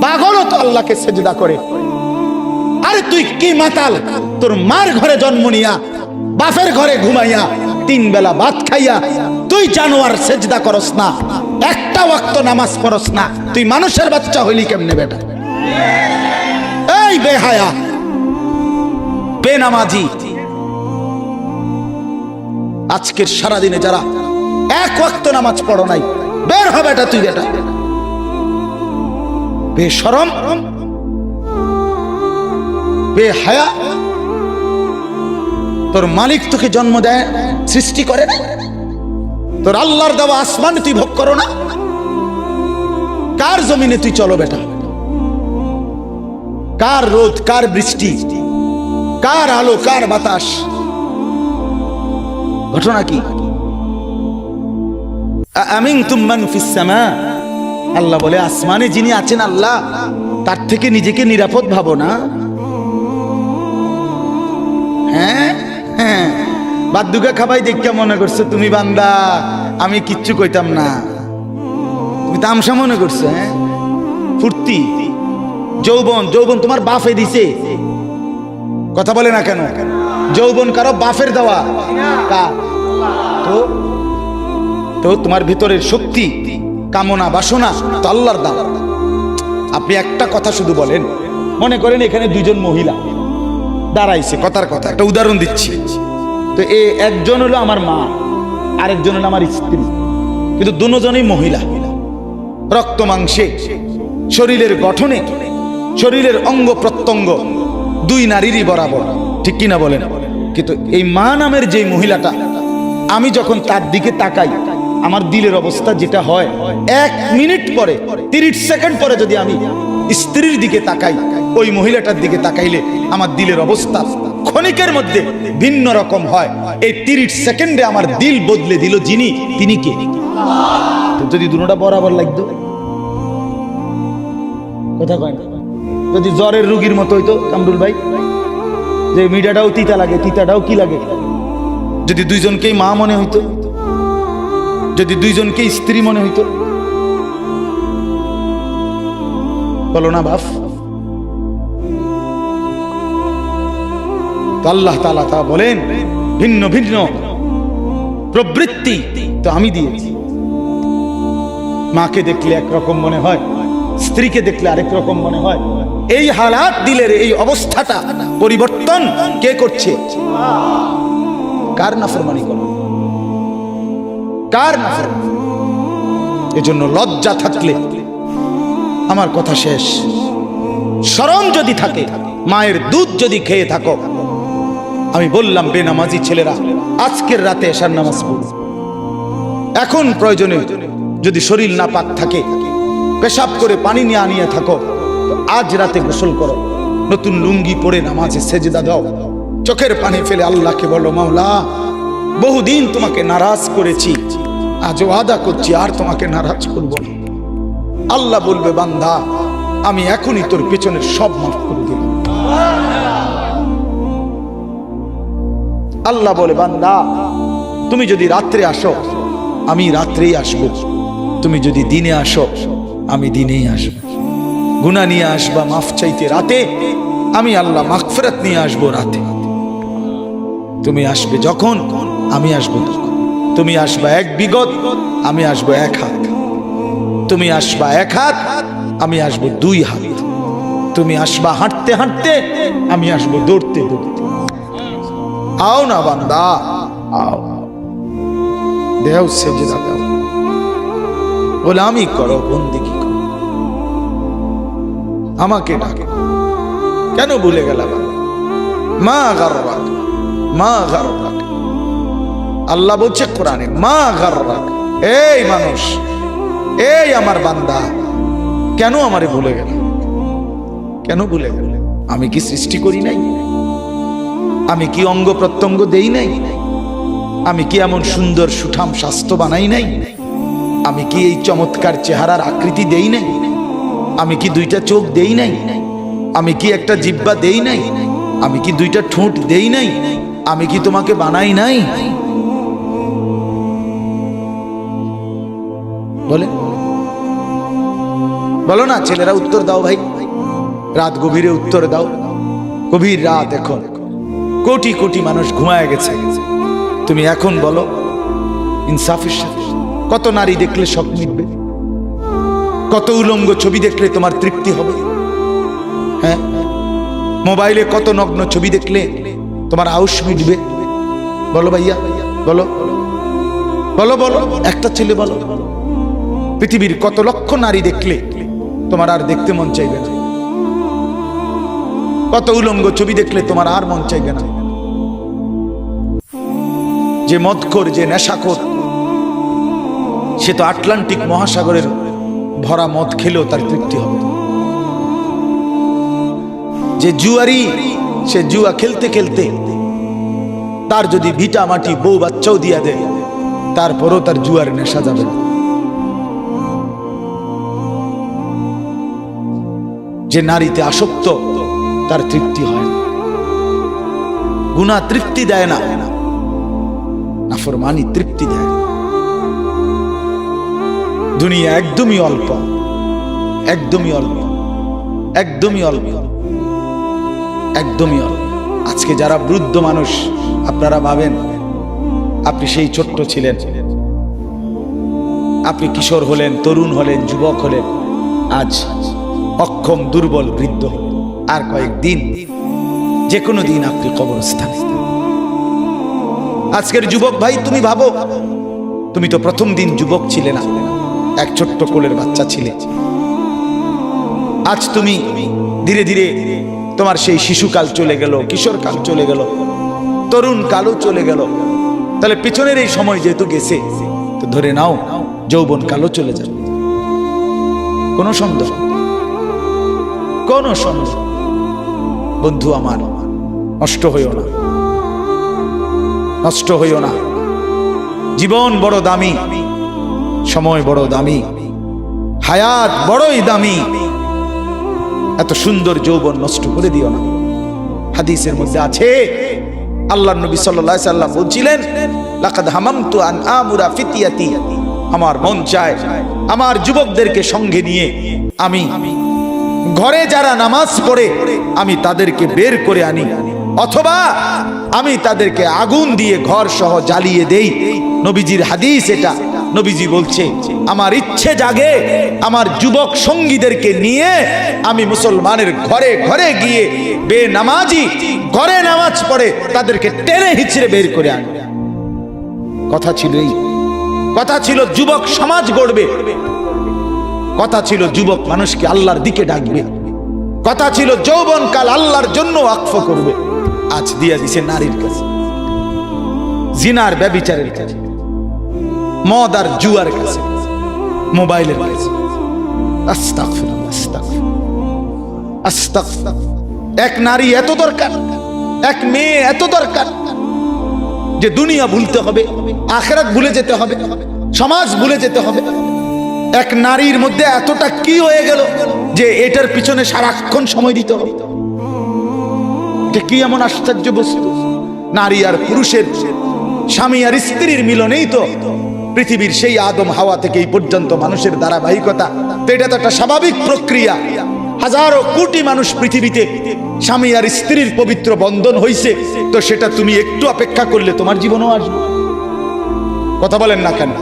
পাগলও তো আল্লাহকে সেজদা করে। আরে তুই কি মাতাল, তোর মার ঘরে জন্ম নিয়া বাপের ঘরে ঘুমাইয়া 3 বেলা ভাত খাইয়া তুই জানোয়ার সেজদা করস না, একটা ওয়াক্ত নামাজ পড়স না, তুই মানুষের বাচ্চা হইলি কেমনে বেটা? এই বেহায়া বেনামাজি, আজকের সারাদিনে যারা এক ওয়াক্ত নামাজ পড়ো নাই, বের হবে এটা তুই বেটা বেশরম বেহায়া। তোর মালিক তোকে জন্ম দেয়, সৃষ্টি করে না? তোর আল্লাহর দেওয়া আসমান তুই ভোগ করো না? কার জমিনে তুই চলো বেটা? কার রোদ, কার বৃষ্টি, কার আলো, কার বাতাস? ঘটনা কি? আমিনতুম মান ফিস সামা, আল্লাহ বলে আসমানে যিনি আছেন আল্লাহ, তার থেকে নিজেকে নিরাপদ ভাবো না? হ্যাঁ হ্যাঁ, বাদ্দুকা খাবাই দেখা মনে করছো তুমি বান্দা আমি কিচ্ছু কইতাম না, তুমি তামসা মনে করছো? হ্যাঁ, ফুর্তি যৌবন, যৌবন তোমার বাপে দিছে, কথা বলে না কেন? যৌবন কারো বাপের দেওয়া? তো তোমার ভিতরের শক্তি, কামনা, বাসনা তো আল্লাহর দাও। আপনি একটা কথা শুধু বলেন, মনে করেন এখানে দুজন মহিলা দাঁড়াইছে, কথার কথা একটা উদাহরণ দিচ্ছি, তো একজন হলো আমার মা, আরেকজন হলো আমার স্ত্রী, কিন্তু দুজনেই মহিলা, রক্ত মাংসে, শরীরের গঠনে, শরীরের অঙ্গ প্রত্যঙ্গ দুই নারীরই বরাবর, ঠিক কিনা বলেন? কিন্তু এই মা নামের যে মহিলাটা, আমি যখন তার দিকে তাকাই, আমার দিলের অবস্থা যেটা হয়, 1 মিনিট পরে 30 সেকেন্ড পরে যদি আমি স্ত্রীর দিকে তাকাই, ওই মহিলাটার দিকে তাকাইলে আমার দিলের অবস্থা ক্ষণিকের মধ্যে ভিন্ন রকম হয়। এই 30 সেকেন্ডে আমার দিল বদলে দিল যিনি, তিনি কে? যদি দুটোটা বরাবর লাগতো, কথা কয় না? যদি জ্বরের রোগীর মতো হইতো কামরুল ভাই, যে মিঠাটাও তিতা লাগে, তিতাটাও কি লাগে, যদি দুইজনকেই মা মনে হইতো, যদি দুইজনকেই স্ত্রী মনে হইতো, বলো না বাপ? আল্লাহ তাআলা তা বলেন ভিন্ন ভিন্ন প্রবৃত্তি তো আমি দিয়েছি। মাকে দেখলে একরকম মনে হয়, স্ত্রীকে দেখলে আরেক রকম মনে হয়। এই হালাত, দিলের এই অবস্থাটা পরিবর্তন কে করছে? কার নাফরমানি করো? কার নাফরমানি? এজন্য লজ্জা থাকলে, আমার কথা শেষ, শরম যদি থাকে, মায়ের দুধ যদি খেয়ে থাকো, আমি বললাম বেনামাজি ছেলেরা আজকের রাতে এশার নামাজ পড়ো। এখন প্রয়োজনে যদি শরীর না পাক থাকে, পেশাব করে পানি নিয়ে আনিয়ে থাকো, তো আজ রাতে গোসল করো, নতুন লুঙ্গি পরে নামাজে সেজদা দাও, চোখের পানি ফেলে আল্লাহকে বলো, মাওলা বহুদিন তোমাকে নারাজ করেছি, আজ ওয়াদা করছি আর তোমাকে নারাজ করব না। আল্লাহ বলবে, বান্দা আমি এখনই তোর পেছনের সব মাফ করে দিলাম। আল্লাহ বলে, বান্দা তুমি যদি রাত্রে আসো, আমি রাত্রেই আসবো, তুমি যদি দিনে আসো, আমি দিনেই আসবো। গুনাহ নিয়ে আসবা মাফ চাইতে রাতে, আমি আল্লাহ মাগফিরাত নিয়ে আসবো রাতে। তুমি আসবে যখন, আমি আসবো তখন। তুমি আসবা 1 বিগত, আমি আসবো 1 হাত। তুমি আসবা 1 হাত, আমি আসবো 2 হাত। তুমি আসবা হাঁটতে হাঁটতে, আমি আসবো দৌড়তে দৌড়তে। আও না বান্দা, আও, দেও সেজদা দাও, গোলামি করো, বন্দেগী করো, আমাকে ডাকে। কেন ভুলে গেলাম? মা গাররাক, মা গাররাক। আল্লাহ বলছে কোরআনে, মা গাররাক। এই মানুষ, এই আমার বান্দা, কেন আমারে ভুলে গেল? কেন ভুলে গেল? আমি কি সৃষ্টি করি নাই? আমি কি অঙ্গ প্রত্যঙ্গ দেই নাই? আমি কি এমন সুন্দর সুঠাম স্বাস্থ্য বানাই নাই? আমি কি এই চমৎকার চেহারার আকৃতি দেই নাই? আমি কি 2টা চোখ দেই নাই? আমি কি একটা জিহ্বা দেই নাই? আমি কি 2টা ঠোঁট দেই নাই? আমি কি তোমাকে বানাই নাই? বলে বলো না ছেলেরা, উত্তর দাও ভাই, রাত গভীরে উত্তর দাও। গভীর রাত, এখন কোটি কোটি মানুষ ঘুমায় গেছে, তুমি এখন বলো ইনসাফের সাথে। কত নারী দেখলে শখ মিটবে? কত উলঙ্গ ছবি দেখলে তোমার তৃপ্তি হবে? হ্যাঁ, মোবাইলে কত নগ্ন ছবি দেখলে তোমার আউশ মিটবে? বলো ভাইয়া, বলো বলো বলো, একটা ছেলে বলো। পৃথিবীর কত লক্ষ নারী দেখলে তোমার আর দেখতে মন চাইবে না? কত উলঙ্গ ছবি দেখলে তোমার আর মন চাইবে না? যে মদখোর, যে নেশাখোর, সে তো আটলান্টিক মহাসাগরের ভরা মদ খেলেও তার তৃপ্তি হবে। যে জুয়ারি, সে জুয়া খেলতে খেলতে তার যদি ভিটা মাটি বউ বাচ্চাও দিয়া দেয়, তারপরও তার জুয়ার নেশা যাবে না। যে নারীতে আসক্ত, তার তৃপ্তি হয় না। গুনাহ তৃপ্তি দেয় না, নাফরমানি তৃপ্তি দেয়। দুনিয়া একদমই অল্প, একদমই অল্প, একদমই অল্প, একদমই অল্প। আজকে যারা বৃদ্ধ মানুষ, আপনারা ভাবেন আপনি সেই ছোট্ট ছিলেন, আপনি কিশোর হলেন, তরুণ হলেন, যুবক হলেন, আজ অক্ষম, দুর্বল, বৃদ্ধ হলেন। আর কয়েকদিন, যে কোনো দিন আপনি কবরস্থানে। আজকের যুবক ভাই, তুমি ভাবো, তুমি তো প্রথম দিন যুবক ছিলে না, এক ছোট্ট কোলের বাচ্চা ছিলে। আজ তুমি ধীরে ধীরে তোমার সেই শিশুকাল চলে গেল, কিশোর কাল চলে গেল, তরুণ কালও চলে গেল। তাহলে পিছনের এই সময় যেহেতু গেছে, তো ধরে নাও যৌবন কালও চলে যাবে। কোনো সন্দেহ, কোনো সন্দেহ। বন্ধু আমার, নষ্ট হইও না, নষ্ট হইও না। জীবন বড় দামি, সময় বড় দামি, হায়াত বড়ই দামি। এত সুন্দর যৌবন নষ্ট করে দিও না। হাদিসের মধ্যে আছে, আল্লাহর নবী সাল্লাল্লাহু আলাইহি সাল্লাম বলছিলেন, লাকাদ হামামতু আন আমুরা ফিতিয়াতি, আমার মন চায় আমার যুবকদেরকে সঙ্গে নিয়ে আমি ঘরে যারা নামাজ পড়ে আমি তাদেরকে বের করে আনি, অথবা আমি তাদেরকে আগুন দিয়ে ঘর সহ জ্বালিয়ে দেই। নবীজির হাদিস এটা। নবীজি বলছে, আমার ইচ্ছে জাগে আমার যুবক সঙ্গীদেরকে নিয়ে আমি মুসলমানের ঘরে ঘরে গিয়ে বেনামাজি ঘরে নামাজ পড়ে তাদেরকে টেনে হিচড়ে বের করে আনি। কথা ছিল এই, কথা ছিল যুবক সমাজ গড়বে, কথা ছিল যুবক মানুষকে আল্লাহর দিকে ডাকবে, কথা ছিল যৌবনকাল আল্লাহর জন্য ওয়াকফ করবে। আজ দিয়া দিছে নারীর কাছে, জিনার ব্যভিচারের কাছে, মদ আর জুয়ার কাছে, মোবাইলের কাছে। আস্তাগফিরুল্লাহ, আস্তাগফিরুল্লাহ, আস্তাগফিরুল্লাহ। এক নারী এত দরকার, এক মেয়ে এত দরকার যে দুনিয়া ভুলতে হবে, আখিরাত ভুলে যেতে হবে, সমাজ ভুলে যেতে হবে। এক নারীর মধ্যে এতটা কি হয়ে গেল যে এটার পিছনে সারাক্ষণ সময় দিতে হবে। এটা কি এমন আশ্চর্য বস্তু? নারী আর পুরুষের, স্বামী আর স্ত্রীর মিলনেই তো পৃথিবীর সেই আদম হাওয়া থেকে এই পর্যন্ত মানুষের ধারাবাহিকতা। তো এটা তো একটা স্বাভাবিক প্রক্রিয়া। হাজারো কোটি মানুষ পৃথিবীতে স্বামী আর স্ত্রীর পবিত্র বন্ধন হইছে, তো সেটা তুমি একটু অপেক্ষা করলে তোমার জীবনেও আসবে। কথা বলেন না কেন?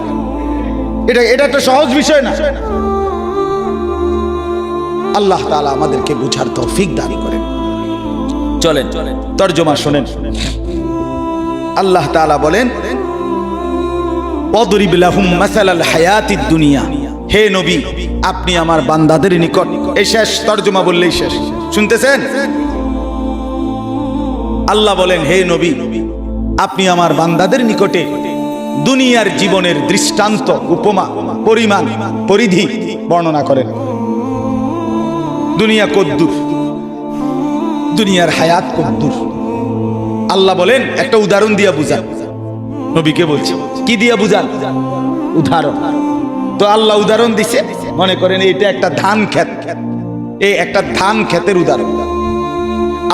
এটা একটা সহজ বিষয় না। আল্লাহ তাআলা আমাদেরকে বুঝার তৌফিক দান করেন। চলেন তরজমা শুনেন। আল্লাহ তাআলা বলেন, ওয়াদরিব লাহুম মাসালাল হায়াতিদ দুনিয়া। হে নবী, আপনি আমার বান্দাদের নিকট, এই শেষ তরজমা বললেই শেষ। শুনতেছেন? আল্লাহ বলেন, হে নবী, আপনি আমার বান্দাদের নিকটে দুনিয়ার জীবনের দৃষ্টান্ত, উপমা, পরিমাণ, পরিধি বর্ণনা করেন। দুনিয়া কদ্দুর, দুনিয়ার হায়াত কদ্দুর। আল্লাহ বলেন, একটা উদাহরণ দিয়া বুঝান। নবীকে বলছে, কি দিয়া বুঝান? উদাহরণ। তো আল্লাহ উদাহরণ দিছে, মনে করেন এটা একটা ধান ক্ষেত, এই একটা ধান ক্ষেতের উদাহরণ।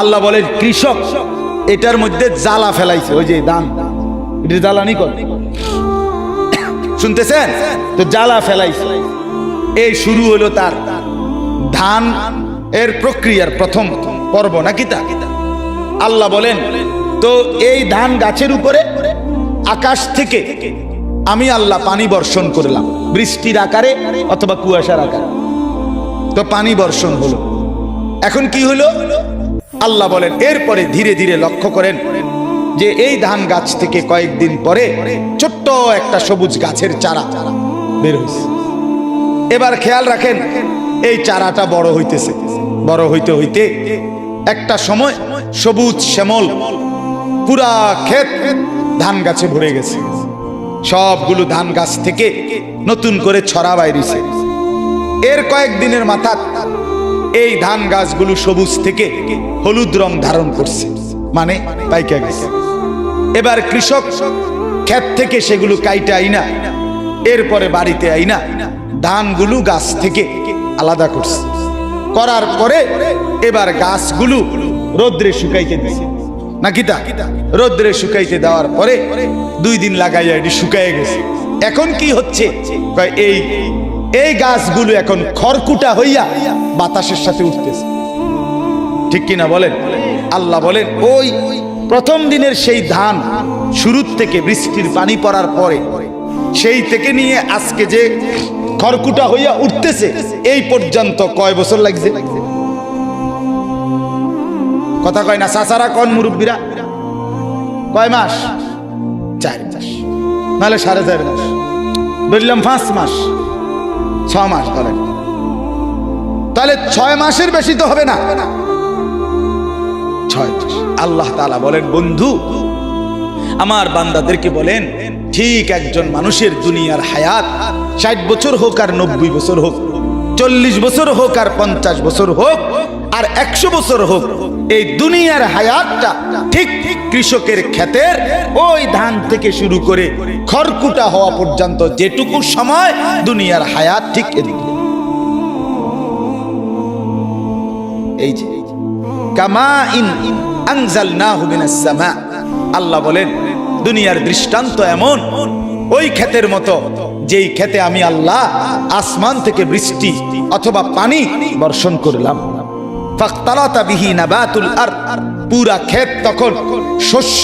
আল্লাহ বলেন, কৃষক এটার মধ্যে জ্বালা ফেলাইছে, ওই যে ধান, এটা জ্বালানি করে, শুনতেছেন তো? জ্বালা ফেলাইছে। এই শুরু হলো তার ধান এর প্রক্রিয়ার প্রথম পর্ব নাকি তা? আল্লাহ বলেন, তো এই ধান গাছের উপরে আকাশ থেকে আমি আল্লাহ পানি বর্ষণ করলাম, বৃষ্টির আকারে অথবা কুয়াশার আকারে। তো পানি বর্ষণ হলো। এখন কি হলো? আল্লাহ বলেন, এরপরে ধীরে ধীরে লক্ষ্য করেন যে এই ধান গাছ থেকে কয়েকদিন পরে ছোট্ট একটা সবুজ গাছের চারা বের হয়েছে। এবার খেয়াল রাখেন, এই চারাটা বড় হইতেছে। বড় হইতে হইতে একটা সময় সবুজ শ্যামল পুরা ক্ষেত ধান গাছে ভরে গেছে। সবগুলো ধান গাছ থেকে নতুন করে ছড়া বাইরেছে। এর কয়েকদিনের মাথা এই ধান গাছগুলো সবুজ থেকে হলুদ রং ধারণ করছে, মানে পাইকা গেছে। এবার কৃষক ক্ষেত থেকে সেগুলো কাইটা আইনা এরপরে বাড়িতে আইনা ধানগুলো গাছ থেকে আলাদা করছে। করার পরে এবার গাছগুলো রোদ্রে শুকাইতে দিছে নাকি তা? রোদ্রে শুকাইতে দেওয়ার পরে 2 দিন লাগাইয়া এটি শুকাইয়ে গেছে। এখন কি হচ্ছে? এই গাছগুলো এখন খড়কুটা হইয়া বাতাসের সাথে উঠতেছে, ঠিক কিনা বলেন? আল্লাহ বলেন, ওই প্রথম দিনের সেই ধান শুরুর থেকে বৃষ্টির পানি পড়ার পরে সেই থেকে নিয়ে আজকে যে খড়কুটা হইয়া উঠতেছে, এই পর্যন্ত কয় বছর লাগছে? কথা কয় না চাচারা, কোন মুরব্বীরা? কয় মাস? 4 মাস, নাহলে 4.5 মাস, বললাম 5 মাস, 6 মাস ধরেন। তাহলে 6 মাসের বেশি তো হবে না, 6 মাস। আল্লাহ তাআলা বলেন, বন্ধু আমার বান্দাদেরকে বলেন, ঠিক একজন মানুষের দুনিয়ার হায়াত 60 বছর হোক আর 90 বছর হোক, 40 বছর হোক আর 50 বছর হোক আর 100 বছর হোক, এই দুনিয়ার হায়াতটা ঠিক কৃষকের ক্ষেতের ওই ধান থেকে শুরু করে খড়কুটা হওয়া পর্যন্ত যেটুকু সময় দুনিয়ার হায়াত, ঠিক এই যে কামা ইন আনজালনাহু মিনাস সামা। আল্লাহ বলেন, দুনিয়ার দৃষ্টান্ত এমন ওই ক্ষেতের মতো যেই ক্ষেতে আমি আল্লাহ আসমান থেকে বৃষ্টি অথবা পানি বর্ষণ করলাম। ফাখতালাতা বিহি নাবাতুল আরদ, পুরা ক্ষেত তখন শস্য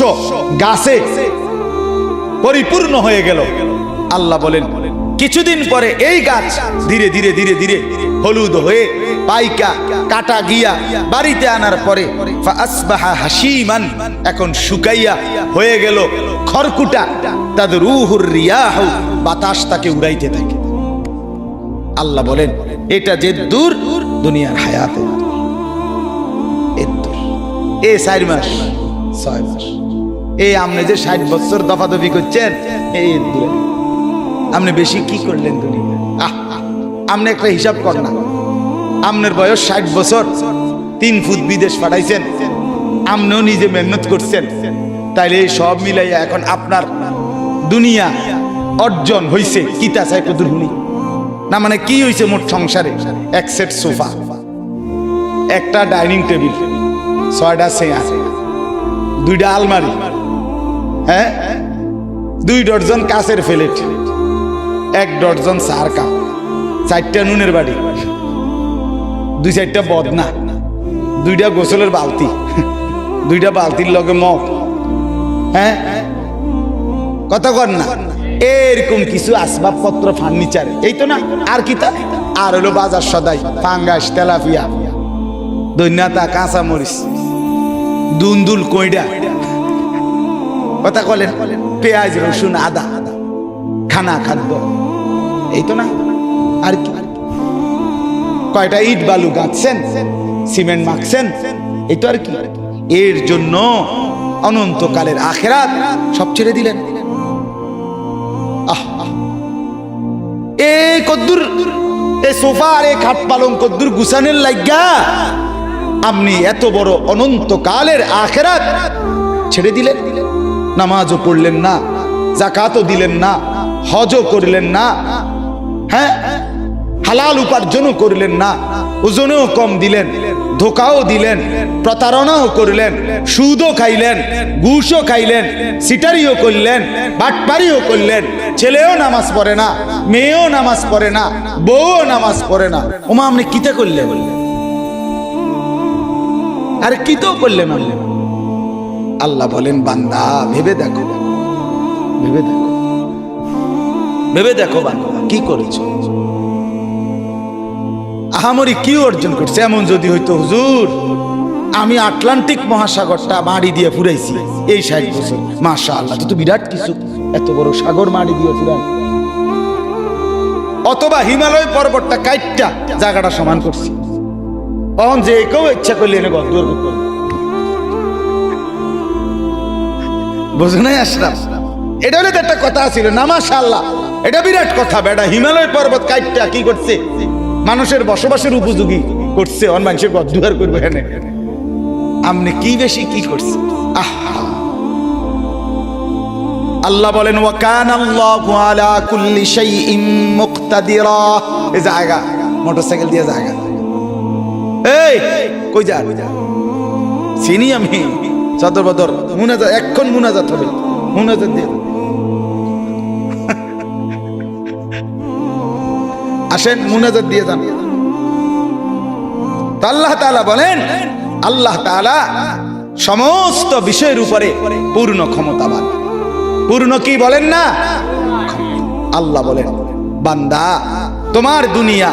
গাছে পরিপূর্ণ হয়ে গেল। আল্লাহ বলেন, কিছুদিন পরে এই গাছ ধীরে ধীরে ধীরে ধীরে হলুদ হয়ে পাইকা কাটা গিয়া বাড়িতে আনার পরে ফাসবাহা হাসিমান, এখন শুকাইয়া হয়ে গেল খড়কুটা। তাদরুহুর রিয়াহ, বাতাস তাকে উড়াইতে থাকে। আল্লাহ বলেন, এটা যে দূর দুনিয়ার হায়াতে, এ 4 মাস 6 মাস, এই আপনি যে 60 বছর দফাদফি করছেন, এই দূরে আপনি বেশি কি করলেন দুনিয়া? আপনি একটা হিসাব কর না, আপনার বয়স 60 বছর, 3 ফুট বিদেশ পাঠাইছেন, আপনিও নিজে মেহনত করছেন, তাইলে এই সব মিলাইয়া এখন আপনার দুনিয়া অর্জন হইছে কি তা চাই কদুর হুনি না? মানে কি হইছে মোট সংসারে? 1 সেট সোফা, একটা ডাইনিং টেবিল, 6টা চেয়ার, 2টা আলমারি, হ্যাঁ, 2 ডজন কাচের প্লেট, 1 ডজন চার কাপ, 4টা নুনের বাড়ি, 2-4টা বদনা, 2টা গোসলের বালতি, 2টা বালতির লগে মগ, হ্যাঁ, কথা কর না? এরকম কিছু আসবাবপত্র, ফার্নিচার, এই তো না? আর কি তা? আর হলো বাজার সদাই, পাঙ্গাস, তেলাপিয়া, দৈন্যাতা, কাঁচা মরিচ, দুন্দুল, কইডা, কথা বলেন, পেঁয়াজ, রসুন, আদা, খানা খাদ্য, এই তো না? আর কি? কয়টা ইট বালু গাঁথছেন, সিমেন্ট মাখছেন, এই তো আর কি? এর জন্য অনন্তকালের আখিরাত সব ছেড়ে দিলেন। এই কদ্দুর এই সোফা আর এই খাট পালং কদ্দুর গুছানের লাগা আপনি এত বড় অনন্তকালের আখিরাত ছেড়ে দিলেন। নামাজও পড়লেন না, যাকাতও দিলেন না, হজও করলেন না, হ্যাঁ, হালাল উপার্জনও করলেন না, ওজনেও কম দিলেন, ধোকাও দিলেন, প্রতারণাও করলেন, সুদও খাইলেন, ঘুষও খাইলেন, সিটারিও করলেন, বাটপারিও করলেন, ছেলেও নামাজ পড়ে না, মেয়েও নামাজ পড়ে না, বউও নামাজ পড়ে না, ওমা আপনি কিতে করলেন? আরে কি তো করলেন? আল্লাহ বলেন বান্দা ভেবে দেখো, ভেবে দেখো, ভেবে দেখো বান্দা কি করেছো, আহামরি কি অর্জন করছে। এমন যদি হইতো হুজুর আমি আটলান্টিক মহাসাগরটা মাড়ি দিয়ে ফুরাইছি এই 60 বছর, মাশাআল্লাহ, তো বিরাট কিছু, এত বড় সাগর মাড়ি দিয়ে ফুরান। অথবা হিমালয় পর্বতটা কাইটটা জায়গাটা সমান করছি, অন যে কেউ ইচ্ছা করলে এনে ঘর দুয়ার করতে, বুঝো নাই আশরাফ? এটা হলে তো একটা কথা ছিল না, মাশাআল্লাহ, এটা বিরাট কথা। বেটা হিমালয় পর্বত কাইটটা কি করছে? মানুষের বসবাসের উপযোগী করছে, অন মানুষের ঘর দুয়ার করবে এনে। আপনি কি বেশি কি করছে? আল্লাহ বলেন ওয়া কানাল্লাহু আলা কুল্লি শাইইন মুকতাদিরা। এই জায়গা মোটরসাইকেল দিয়ে জায়গা, এই কই যা? চিনি আমি, সদর বদর মুনাজাত, এখন মুনাজাত হবে, মুনাজাত দিয়ে আসেন, মুনাজাত দিয়ে যান। আল্লাহ তাআলা বলেন, আল্লাহ তাআলা সমস্ত বিষয়ের উপরে পূর্ণ ক্ষমতাবান। পূর্ণ কি বলেন না? আল্লাহ বলেন বান্দা তোমার দুনিয়া,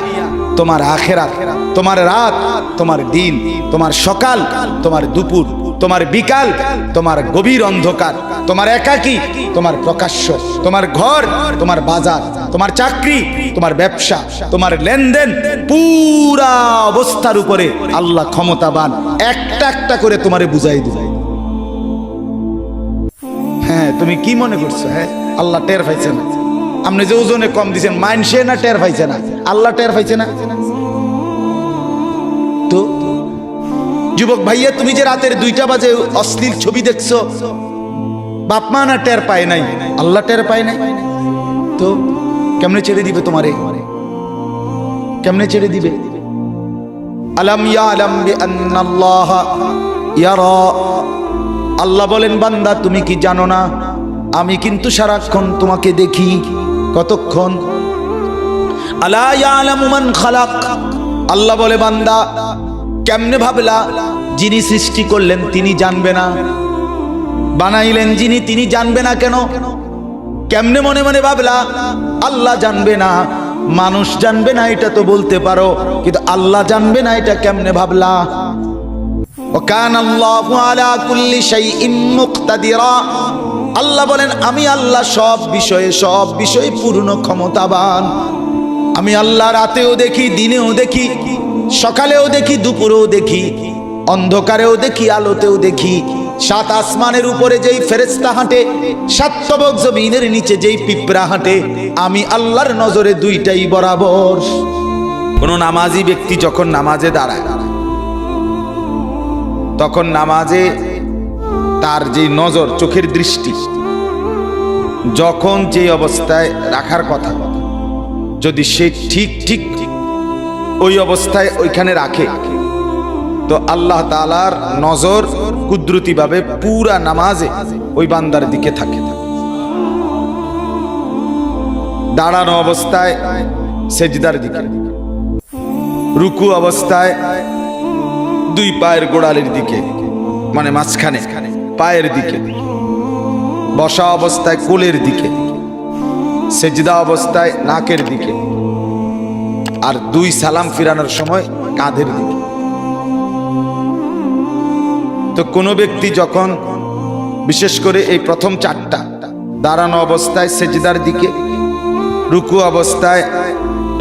তোমার আখিরাত, তোমার রাত, তোমার দিন, তোমার সকাল, তোমার দুপুর, তোমার বিকাল, তোমার গভীর অন্ধকার, তোমার একাকী, তোমার প্রকাশ্য, তোমার ঘর, তোমার বাজার, তোমার চাকরি, তোমার ব্যবসা, তোমার লেনদেন, পুরা অবস্থার উপরে আল্লাহ ক্ষমতাবান। একটা একটা করে তোমারে বুঝাই দিবে। হ্যাঁ, তুমি কি মনে করছো? হ্যাঁ, আল্লাহ টের পাইছে না? আপনি যে ওজনে কম দিচ্ছেন, মাইনসে না টের পাইছে না? আল্লাহ টের পাইছে না? তো যুবক ভাইয়া, তুমি যে রাতের 2টা বাজে অশ্লীল ছবি দেখছো, বাপ মা না টের পায় নাই? আল্লাহ টের পায় নাই? তো কেমনে ছেড়ে দিবে তোমারে? কেমনে ছেড়ে দিবে? আলাম ইয়ালাম বিআন্নাল্লাহ ইয়ারা। আল্লাহ বলেন বান্দা তুমি কি জানো না আমি কিন্তু সারাক্ষণ তোমাকে দেখি। কতক্ষণ? আলা ইয়ালামু মান খালাক। আল্লাহ বলে বান্দা কেমনে ভাবলা যিনি সৃষ্টি করলেন তিনি জানবে না? বানাইলেন যিনি তিনি জানবে না কেন? কেমনে মনে মনে ভাবলা আল্লাহ জানবে না, মানুষ জানবে না এটা তো বলতে পারো, কিন্তু আল্লাহ জানবে না এটা কেমনে ভাবলা? ওয়াকানাল্লাহু আলা কুল্লি শাইইন মুকতাদিরা। আল্লাহ বলেন আমি আল্লাহ সব বিষয়ে পূর্ণ ক্ষমতাবান। আমি আল্লাহ রাতেও দেখি, দিনেও দেখি, সকালেও দেখি, দুপুরেও দেখি, অন্ধকারেও দেখি, আলোতেও দেখি। 7 আসমানের উপরে যেই ফেরেশতা হাঁটে, 7 তবক জমিনের নিচে যেই পিঁপড়া হাঁটে, আমি আল্লাহর নজরে দুইটাই বরাবর। কোন নামাজি ব্যক্তি যখন নামাজে দাঁড়ায়, তখন নামাজে তার যে নজর, চোখের দৃষ্টি যখন যে অবস্থায় রাখার কথা, যদি সে ঠিক ওই অবস্থায় ওইখানে রাখে, তো আল্লাহ তাআলার নজর কুদরতিভাবে পুরা নামাজে ওই বান্দার দিকে থাকে। দাঁড়ানো অবস্থায় সেজদার দিকে, রুকু অবস্থায় 2 পায়ের গোড়ালির দিকে, মানে মাঝখানে পায়ের দিকে, বসা অবস্থায় কোলের দিকে, সেজদা অবস্থায় নাকের দিকে, আর 2 সালাম ফিরানোর সময় কাঁধের দিকে। তো কোনো ব্যক্তি যখন বিশেষ করে এই প্রথম 4টা, দাঁড়ানো অবস্থায় সেজদার দিকে, রুকু অবস্থায়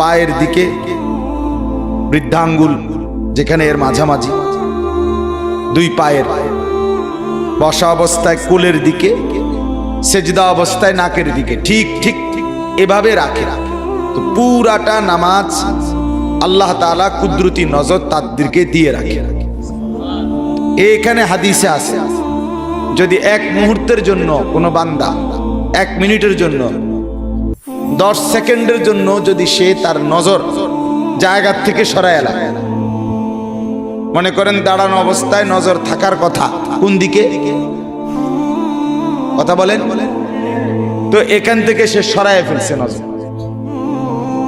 পায়ের দিকে, বৃদ্ধাঙ্গুল যেখানে এর মাঝামাঝি 2 পায়ের, বসা অবস্থায় কোলের দিকে, সেজদা অবস্থায় নাকের দিকে, ঠিক এভাবে রাখে। তো পুরাটা নামাজ আল্লাহ তাআলা কুদরতি নজর তাদেরকে দিয়ে রাখে। এখানে হাদিসে আছে, যদি 1 মুহূর্তের জন্য কোনো বান্দা 1 মিনিটের জন্য 10 সেকেন্ডের জন্য যদি সে তার নজর জায়গা থেকে সরায় এলা, মনে করেন দাঁড়ানো অবস্থায় নজর থাকার কথা কোন দিকে, কথা বলেন, তো এখান থেকে সে সরায় ফেলছে, নজর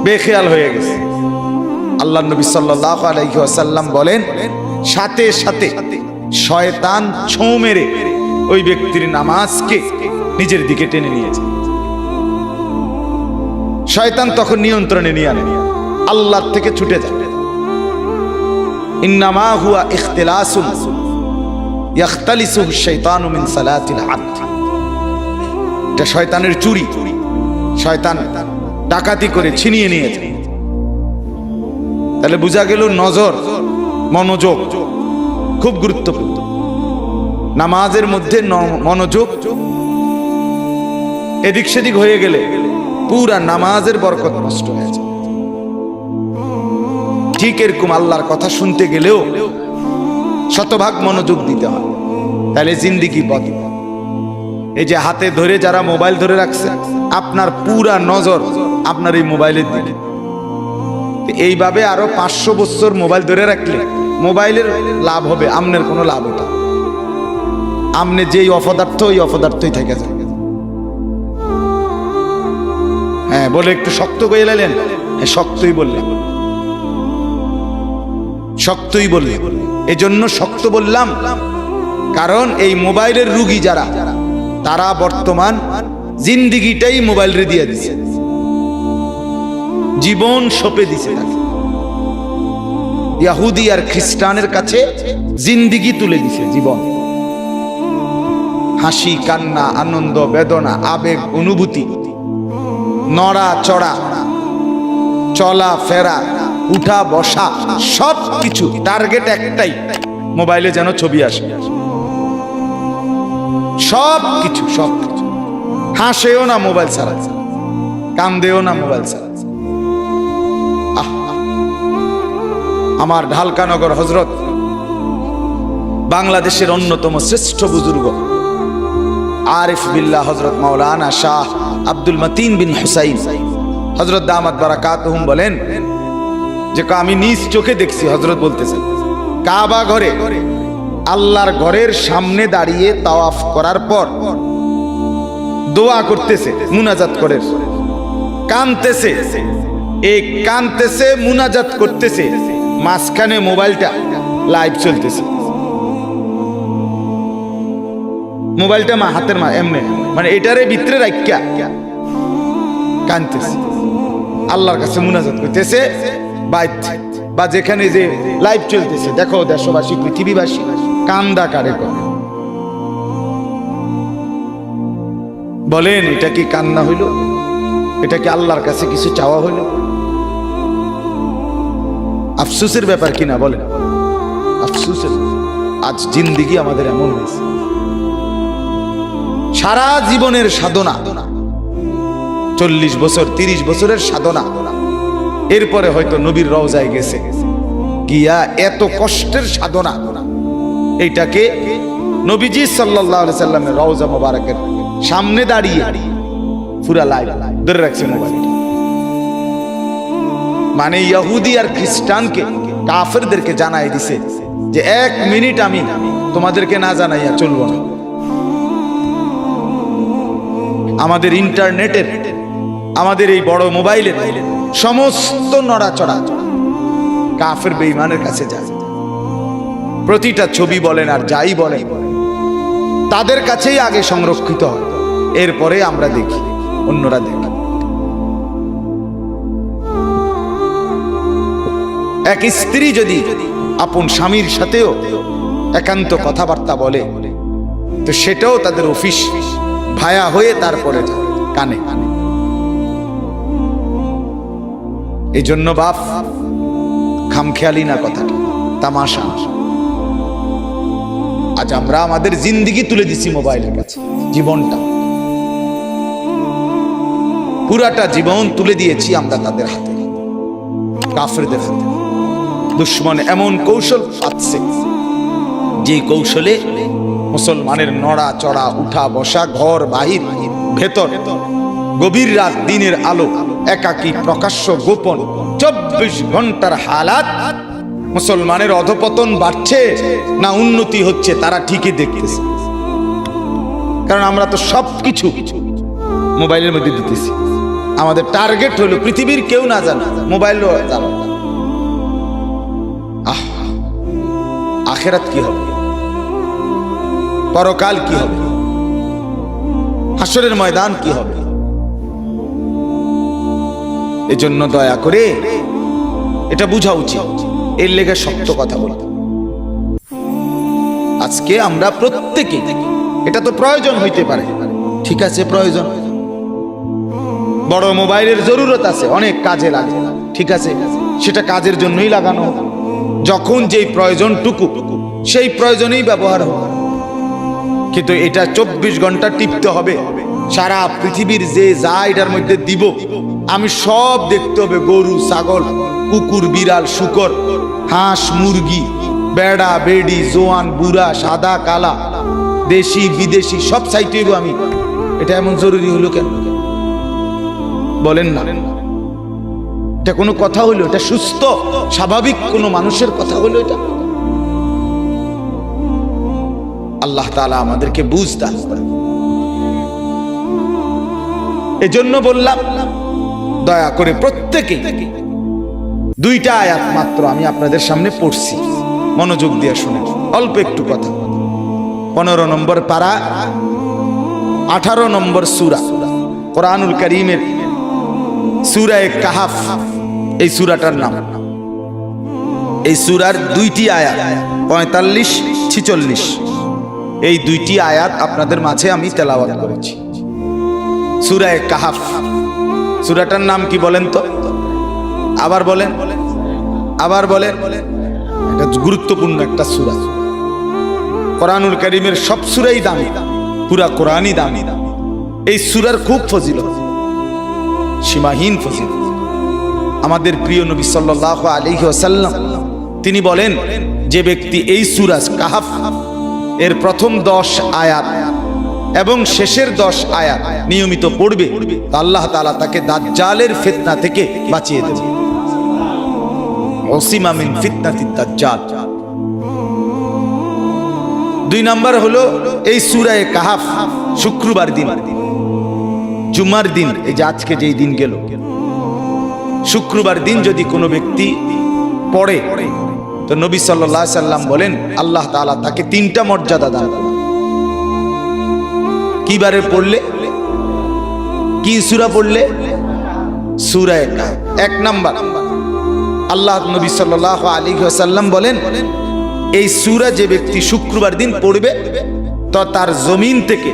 বেখেয়াল হয়ে গেছে। আল্লাহ নবী সাল্লাল্লাহু আলাইহি ওয়াসাল্লাম বলেন, সাথে সাথে শয়তান ছোঁ মেরে ওই ব্যক্তির নামাজকে নিজের দিকে টেনে নিয়েছে। শয়তান তখন নিয়ন্ত্রণে নিয়ে আনে, আল্লাহর থেকে ছুটে যায়। ইন্নামা হুয়া ইখতিলাসুন ইয়াখতালিসুহু শাইতানু মিন সালাতিল আবদ। এটা শয়তানের চুরি, শয়তান ডাকাতি করে ছিনিয়ে নিয়েছে। তাহলে বোঝা গেল নজর, মনোযোগ খুব গুরুত্বপূর্ণ। নামাজের মধ্যে মনোযোগ এদিক সেদিক হয়ে গেলে পুরা নামাজের বরকত নষ্ট হয়ে যায়। ঠিক এরকম আল্লাহর কথা শুনতে গেলেও শতভাগ মনোযোগ দিতে হয়, তাহলে জিন্দেগি বদলে। এই যে হাতে ধরে যারা মোবাইল ধরে রাখছে, আপনার পুরা নজর আপনার এই মোবাইলের দিকে। এইভাবে আরো 500 বছর মোবাইল ধরে রাখলে মোবাইলের লাভ হবে, আমনের কোনো লাভ হতো। আমনে যেই অপদার্থ, ওই অপদার্থই থেকে যায়। হ্যাঁ বলে একটু শক্ত করে এলেন, হ্যাঁ শক্তই বললেন, শক্তই বললেন। এই জন্য শক্ত বললাম, কারণ এই মোবাইলের রুগী যারা, তারা বর্তমান জিন্দিগিটাই মোবাইল রে দিয়ে দিছে, জীবন সঁপে দিছে তাকে। ইহুদি আর খ্রিস্টানের কাছে জিন্দিগি তুলে দিছে, জীবন, হাসি কান্না, আনন্দ বেদনা, আবেগ অনুভূতি, নড়া চড়া, চলা ফেরা, উঠা বসা, সব কিছু টার্গেট একটাই, মোবাইলে যেন ছবি আসে। সব কিছু, সব কিছু। হাসেও না মোবাইল ছাড়া, কান্দেও না মোবাইল ছাড়া। আমার ঢালকানগর হযরত, বাংলাদেশের অন্যতম শ্রেষ্ঠ বুজুর্গ আরিফ বিল্লাহ হযরত মাওলানা শাহ আব্দুল মতিন বিন হুসাইন হযরত দামাত বারাকাতুহুম বলেন যে আমি নিজ চোখে দেখছি। হযরত বলতেছেন, কাবা ঘরে আল্লাহর ঘরের সামনে দাঁড়িয়ে তাওয়াফ করার পর দোয়া করতেছে, মুনাজাত করে কানতেছে, এই কানতেছে মুনাজাত করতেছে, মাঝখানে মোবাইলটা লাইভ চলতেছে। মোবাইলটা হাতের এমনি, মানে এটারে ভিতরে রাখিয়া কানতেছে, আল্লাহর কাছে মুনাজাত করতেছে। বা যেখানে যে লাইভ চলতেছে, দেখো দেশবাসী পৃথিবীবাসী কান্দা কারে করে। বলেন এটা কি কান্না হইল? এটা কি আল্লাহর কাছে কিছু চাওয়া হইল? আফসোসের ব্যাপার কিনা বলেন, আফসোসের। আজ জিন্দেগি আমাদের এমন হয়েছে, সারা জীবনের সাধনা, 40 বছর 30 বছরের সাধনা, এরপরে হয়তো নবীর রওজায় গেছে গিয়া এত কষ্টের সাধনা, এইটাকে নবীজি সাল্লাল্লাহু আলাইহি সাল্লামের রওজা মোবারকের সামনে দাঁড়িয়ে পুরা লাইভ ধরে রাখছে মোবাইল। মানে ইহুদি আর খ্রিস্টানকে, কাফেরদেরকে জানাই দিছে যে 1 মিনিট আমি তোমাদেরকে না জানাইয়া চলবো না। আমাদের ইন্টারনেটের, আমাদের এই বড় মোবাইলের সমস্ত নড়াচড়া কাফের বেঈমানের কাছে যায়। প্রতিটা ছবি বলেন আর যাই বলেন, তাদের কাছেই আগে সংরক্ষিত হয়, এরপরে আমরা দেখি, অন্যরা দেখি। এক স্ত্রী যদি আপন স্বামীর সাথেও একান্ত কথাবার্তা বলে, তো সেটাও তাদের অফিস ভায়া হয়ে তারপরে কানে। এই জন্য বাপ খামখেয়ালি না, কথাটা তামাশা। আজ আমরা আমাদের জিন্দেগি তুলে দিছি মোবাইলের কাছে, জীবনটা, পুরাটা জীবন তুলে দিয়েছি আমরা তাদের হাতে, কাফেরদের হাতে। দুশ্মন এমন কৌশল পাচ্ছে, যে কৌশলে মুসলমানের নড়া চড়া, উঠা বসা, ঘর বাহির ভেতর, গভীর রাত দিনের আলো, একাকী প্রকাশ্য গোপন 24 ঘন্টার হালাত মুসলমানের অধপতন বাড়ছে না উন্নতি হচ্ছে তারা ঠিকই দেখতেছে। কারণ আমরা তো সবকিছু মোবাইলের মধ্যে দিতেছি। আমাদের টার্গেট হলো পৃথিবীর কেউ না জানে, মোবাইলও জানো। আখেরাত কি হবে, পরকাল কি হবে, হাসরের ময়দান কি হবে? এজন্য দয়া করে এটা বুঝা উচিত। এর লেগে শক্ত কথা বলতে আজকে আমরা প্রত্যেকে, এটা তো প্রয়োজন হইতে পারে, ঠিক আছে, প্রয়োজন, বড় মোবাইলের জরুরত আছে, অনেক কাজে লাগে, ঠিক আছে, সেটা কাজের জন্যই লাগানো হোক। যখন যেই প্রয়োজনটুকু সেই প্রয়োজনেই ব্যবহার হোক। কিন্তু এটা 24 ঘন্টা টিপতে হবে। সারা পৃথিবীর যে যা এটার মধ্যে দিব আমি সব দেখতে হবে। গরু, ছাগল, কুকুর, বিড়াল, শূকর, হাঁস, মুরগি, বেড়া, বেড়ি, জোয়ান, বুড়া, সাদা, কালা, দেশি, বিদেশি, সব সাইটে আমি। এটা এমন জরুরি হলো কেন বলেন না? এটা কোনো কথা হলো? এটা সুস্থ স্বাভাবিক কোনো মানুষের কথা হলো? এটা আল্লাহ তাআলা আমাদেরকে বুঝ দান করেন। এজন্য বললাম দয়া করে প্রত্যেকে দুইটা আয়াত মাত্র আমি আপনাদের সামনে পড়ছি, মনোযোগ দিয়ে শুনে অল্প একটু কথা। 15 নম্বর পারা, 18 নম্বর সূরা, কোরআনুল কারীমের সূরা কাহাফ, এই সূরাটার নাম। এই সূরার দুইটি আয়াত 45-46, এই দুইটি আয়াত আপনাদের মাঝে আমি তেলাওয়াত করেছি। সূরা কাহাফ, সূরাটার নাম কি বলেন তো? আবার বলেন, আবার বলেন। এটা গুরুত্বপূর্ণ একটা সূরা। কোরআনুল কারীমের সব সূরাই দামি, পুরা কোরআনই দামি। এই সূরার খুব ফজিলত, সীমাহীন ফজিলত। আমাদের প্রিয় নবী সাল্লাল্লাহু আলাইহি ওয়াসাল্লাম তিনি বলেন, যে ব্যক্তি এই সূরা কাহাফ এর প্রথম 10 আয়াত এবং শেষের 10 আয়াত নিয়মিত পড়বে, আল্লাহ তাআলা তাকে দাজ্জালের ফিতনা থেকে বাঁচিয়ে দেবেন। ওসিমা মিন ফিতনাতিদ দাজ্জাল। 2 নাম্বার হলো এই সূরা কাহাফ শুক্রবার দিন, জুমার দিন, এই যে আজকে যেই দিন গেল, শুক্রবার দিন যদি কোনো ব্যক্তি পড়ে তো নবী সাল্লাল্লাহু আলাইহি সাল্লাম বলেন আল্লাহ তাআলা তাকে 3টা মর্যাদা দান করেন। কি বারে পড়লে, কি সূরা পড়লে? সূরা কাহাফ। 1 নাম্বার, আল্লাহ নবী সাল্লাল্লাহু আলাইহি ওয়াসাল্লাম বলেন এই সূরা যে ব্যক্তি শুক্রবার দিন পড়বে তো তার জমিন থেকে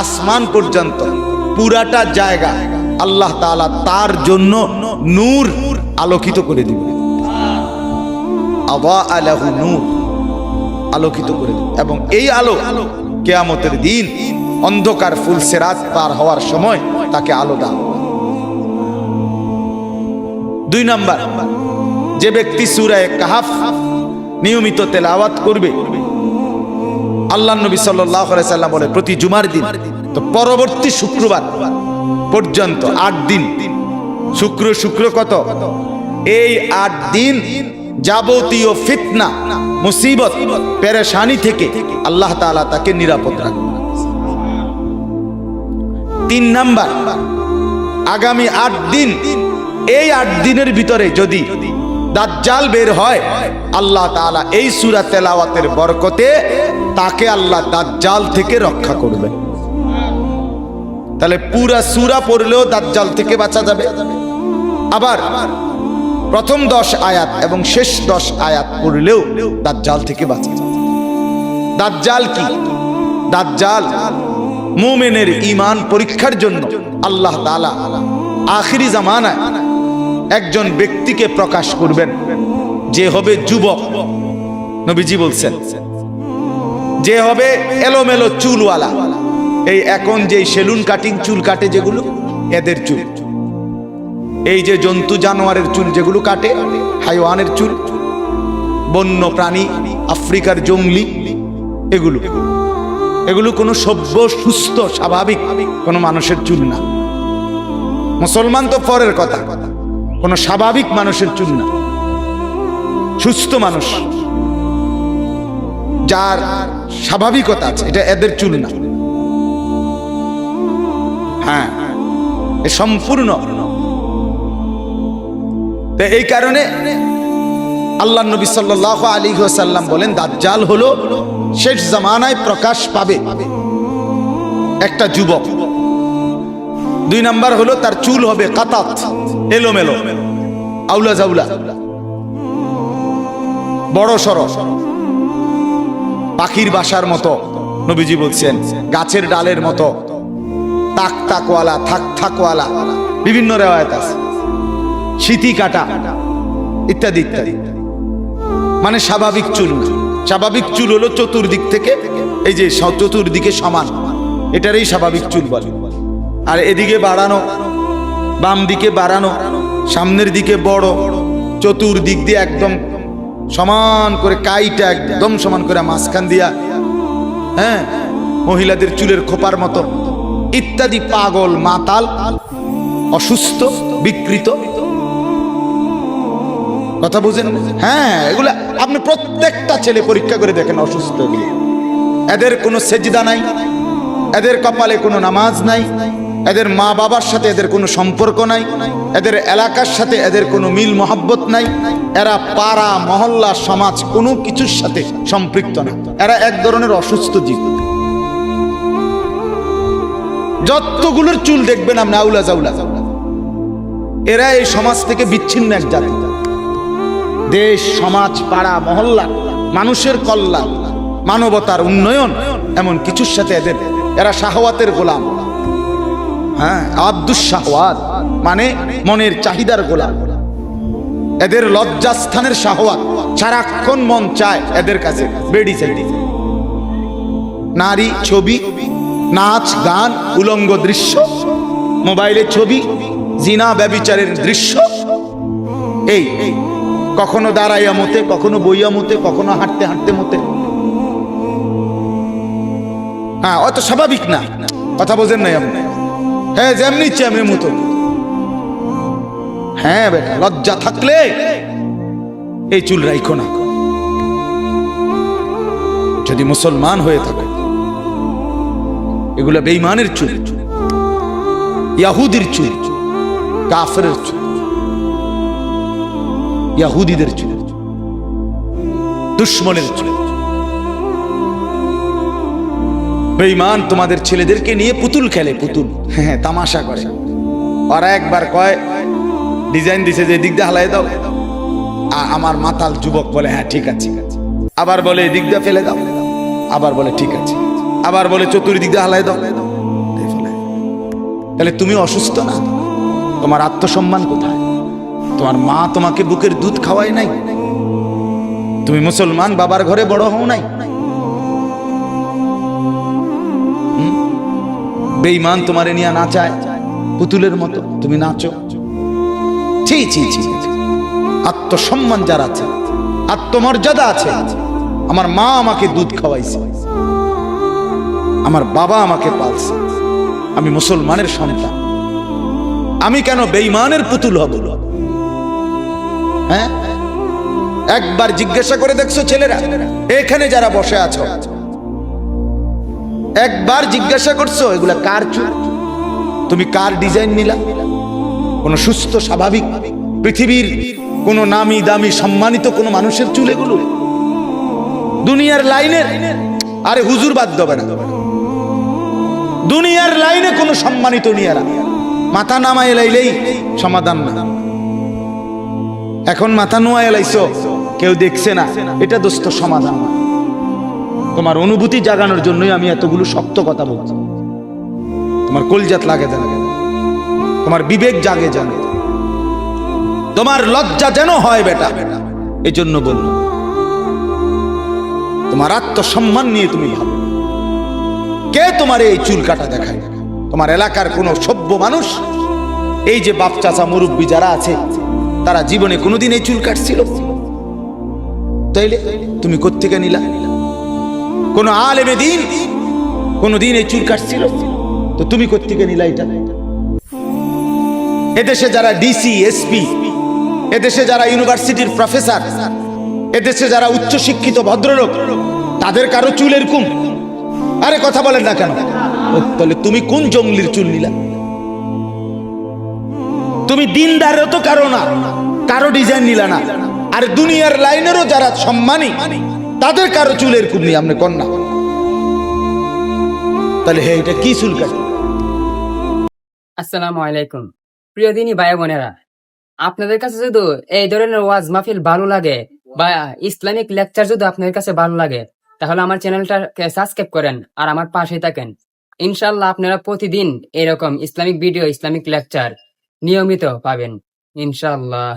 আসমান পর্যন্ত পুরাটা জায়গা আল্লাহ তাআলা তার জন্য নূর আলোকিত করে দিবে। আওয়া আলাহু নূর, আলোকিত করে দিবে। এবং এই আলো কিয়ামতের দিন অন্ধকার ফুলসেরাত পার হওয়ার সময় তাকে আলো দান। 2 নাম্বার, যে ব্যক্তি সূরা কাহাফ নিয়মিত তেলাওয়াত করবে, আল্লাহর নবী সাল্লাল্লাহু আলাইহি সাল্লাম বলে প্রতি জুমার দিন তো পরবর্তী শুক্রবার পর্যন্ত 8 দিন, শুক্র কত, এই 8 দিন যাবতীয় ফিতনা, মুসিবত, পেরেশানি থেকে আল্লাহ তাআলা তাকে নিরাপদ রাখবে। 3 নাম্বার, আগামী 8 দিন, এই 8 দিনের ভিতরে যদি দাজ্জাল বের হয় আল্লাহ তাআলা এই সূরা তেলাওয়াতের বরকতে তাকে আল্লাহ দাজ্জাল থেকে রক্ষা করবে। তাহলে পুরা সূরা পড়লেও দাজ্জাল থেকে বাঁচা যাবে। আবার প্রথম 10 আয়াত এবং শেষ 10 আয়াত পড়লেও দাজ্জাল থেকে বাঁচা যাবে। দাজ্জাল কি? দাজ্জাল মুমিনের ঈমান পরীক্ষার জন্য আল্লাহ তাআলা আখিরি জামানায় একজন ব্যক্তিকে প্রকাশ করবেন, যে হবে যুবক। নবীজি বলছেন যে হবে এলোমেলো চুলওয়ালা, এই এখন যে সেলুন কাটিং চুল কাটে যেগুলো, এদের চুল। এই যে জন্তু জানোয়ারের চুল যেগুলো কাটে, হাইওয়ানের চুল, বন্য প্রাণী, আফ্রিকার জঙ্গলি, এগুলো কোনো সভ্য, সুস্থ, স্বাভাবিক কোনো মানুষের চুল না। মুসলমান তো পরের কথা, কোনো স্বাভাবিক মানুষের চুল না। সুস্থ মানুষ, যার স্বাভাবিকতা আছে, এটা এদের চুল না। হ্যাঁ, এ সম্পূর্ণ। তো এই কারণে আল্লাহ নবী সাল্লাল্লাহু আলাইহি ওয়াসাল্লাম বলেন, দাজ্জাল হলো শেষ জামানায় প্রকাশ পাবে একটা যুবক। 2 নাম্বার হলো তার চুল হবে কাতাত, এলোমেলো, আউলা জাউলা, বড় সড়, পাখির বাসার মতো। নবীজি বলছেন গাছের ডালের মতো, তাক তাকওয়ালা, থাক থাকওয়ালা, বিভিন্ন রিওয়ায়াত আছে, শীতি কাটা ইত্যাদি ইত্যাদি। মানে স্বাভাবিক চুল না। স্বাভাবিক চুল হলো চতুর্দিক থেকে, এই যে চতুর্দিকে সমান, এটারই স্বাভাবিক চুল বলে। আর এদিকে বাড়ানো, বাম দিকে বাড়ানো, সামনের দিকে বড়, চতুর্দিক দিয়ে একদম সমান করে, কাইটা একদম সমান করে মাঝখান দিয়া, হ্যাঁ, মহিলাদের চুলের খোপার মতো ইত্যাদি। পাগল, মাতাল, অসুস্থ, বিকৃত, কথা বুঝেন? হ্যাঁ, এগুলা আপনি প্রত্যেকটা ছেলে পরীক্ষা করে দেখেন, অসুস্থ। এদের কোনো সেজদা নাই, এদের কপালে কোনো নামাজ নাই, এদের মা বাবার সাথে এদের কোনো সম্পর্ক নাই, এদের এলাকার সাথে এদের কোনো মিল মহব্বত নাই, এরা পাড়া মহল্লা সমাজ কোনো কিছুর সাথে সম্পৃক্ত না। এরা এক ধরনের অসুস্থ জীব। যতগুলোর চুল দেখবেন আপনি আউলা জাউলা, এরা এই সমাজ থেকে বিচ্ছিন্ন এক জাতি। দেশ, সমাজ, পাড়া মহল্লা, মানুষের কল্যাণ, মানবতার উন্নয়ন, এমন কিছুর সাথে এরা শাহওয়াতের গোলাম। হ্যাঁ, আব্দুস শাহওয়াত মানে মনের চাহিদার গোলাম। এদের লজ্জাস্থানের শাহওয়াত, সারাক্ষণ মন চায় এদের কাছে বেড়ি চাই, নারী, ছবি, নাচ, গান, উলঙ্গ দৃশ্য, মোবাইলে ছবি, জিনা ব্যভিচারের দৃশ্য। এই কখনো দাঁড়াইয়া মতে, কখনো বইয়া মতে, কখনো হাঁটতে হাঁটতে মতে। হ্যাঁ, অত স্বাভাবিক না, কথা বোঝেন নাই আপনি? হ্যাঁ, যেমনি ইচ্ছে এমনি মতো। হ্যাঁ বেটা, লজ্জা থাকলে এই চুল রাইখো না। যদি মুসলমান হয়ে থাকে, এগুলা বেঈমানের চুল, ইয়াহুদির চুল, কাফেরের চুল, ইয়াহুদিদের চুল, দুশ্মনের চুল। বেঈমান তোমাদের ছেলেদেরকে নিয়ে পুতুল খেলে, পুতুল, হ্যাঁ, তামাশা করে। ওরা একবার কয়, ডিজাইন দিছে যে দিক দিয়ে হালাই দাও, আমার মাতাল যুবক বলে হ্যাঁ ঠিক আছে, আবার বলে এদিক দিয়ে ফেলে দাও, আবার বলে ঠিক আছে, আবার বলে চতুর্দিক দিয়ে হালাই দাও। তাহলে তুমি অসুস্থ না? তোমার আত্মসম্মান কোথায়? তোমার মা তোমাকে বুকের দুধ খাওয়ায় নাই? তুমি মুসলমান বাবার ঘরে বড় হও নাই? বেঈমান তোমারে নিয়ে নাচায় পুতুলের মতো, তুমি নাচো। ছি ছি ছি। আত্মসম্মান যার আছে, আত্মমর্যাদা আছে, আমার মা আমাকে দুধ খাওয়াইছে, আমার বাবা আমাকে পালছে, আমি মুসলমানের সন্তান, আমি কেন বেঈমানের পুতুল হব? হ্যাঁ, একবার জিজ্ঞাসা করে দেখছো ছেলেরা, এখানে যারা বসে আছো, একবার জিজ্ঞাসা করছো এগুলা কার চুল? তুমি কার ডিজাইন নিলা? কোন সুস্থ স্বাভাবিক পৃথিবীর কোন নামি দামি সম্মানিত কোন মানুষের চুল এগুলো? দুনিয়ার লাইনের, আরে হুজুর বাদ দেবে না, দুনিয়ার লাইনে কোন সম্মানিত নিয়ারা মাথা নামায় লাইলেই সমাধান না। এখন মাথা নোয়ায় লাইছো, কেউ দেখছে না, এটা দোস্ত সমাধান না। তোমার অনুভূতি জাগানোর জন্যই আমি এতগুলো শক্ত কথা বলছি। তোমার কলজাত লাগে জানে, তোমার বিবেক জাগে জানে, তোমার লজ্জা যেন হয় বেটা, এই জন্য বলল। তোমার আত্মসম্মান নিয়ে তুমি ভাবো, কে তোমার এই চুল কাটা দেখায়? তোমার এলাকার কোন সভ্য মানুষ, এই যে বাপ চাচা মুরব্বী যারা আছে, তারা জীবনে কোনোদিন এই চুল কাটছিল? তাইলে তুমি কোত্থেকে নিলা? কোন আলেমে দিন কোনদিন এই চুল কাটছিল? তো তুমি কোত্থেকে নিলা এটা? এদেশে যারা ডিসি, এসপি, এদেশে যারা ইউনিভার্সিটির প্রফেসর, এদেশে যারা উচ্চ শিক্ষিত ভদ্রলোক তাদের কারো চুল এরকম? আরে কথা বলেন না কেন? তাহলে তুমি কোন জঙ্গলির চুল নিলা? তুমি দিনদারও তো কারো না, কারো ডিজাইন নিলা না। আর দুনিয়ার লাইনেরও যারা সম্মানী তাদের কারো চুল এরকম নিয়ে আপনি কন্যা, তাহলে হে এটা কি চুল কাটে? আসসালামু আলাইকুম প্রিয় দিনী ভাই বোনেরা, আপনাদের কাছে যদি এই ধরনের ওয়াজ মাহফিল ভালো লাগে বা ইসলামিক লেকচার যদি আপনাদের কাছে ভালো লাগে, তাহলে আমার চ্যানেলটাকে সাবস্ক্রাইব করেন আর আমার পাশে থাকেন। ইনশাল্লাহ আপনারা প্রতিদিন এরকম ইসলামিক ভিডিও, ইসলামিক লেকচার নিয়মিত পাবেন ইনশাল্লাহ।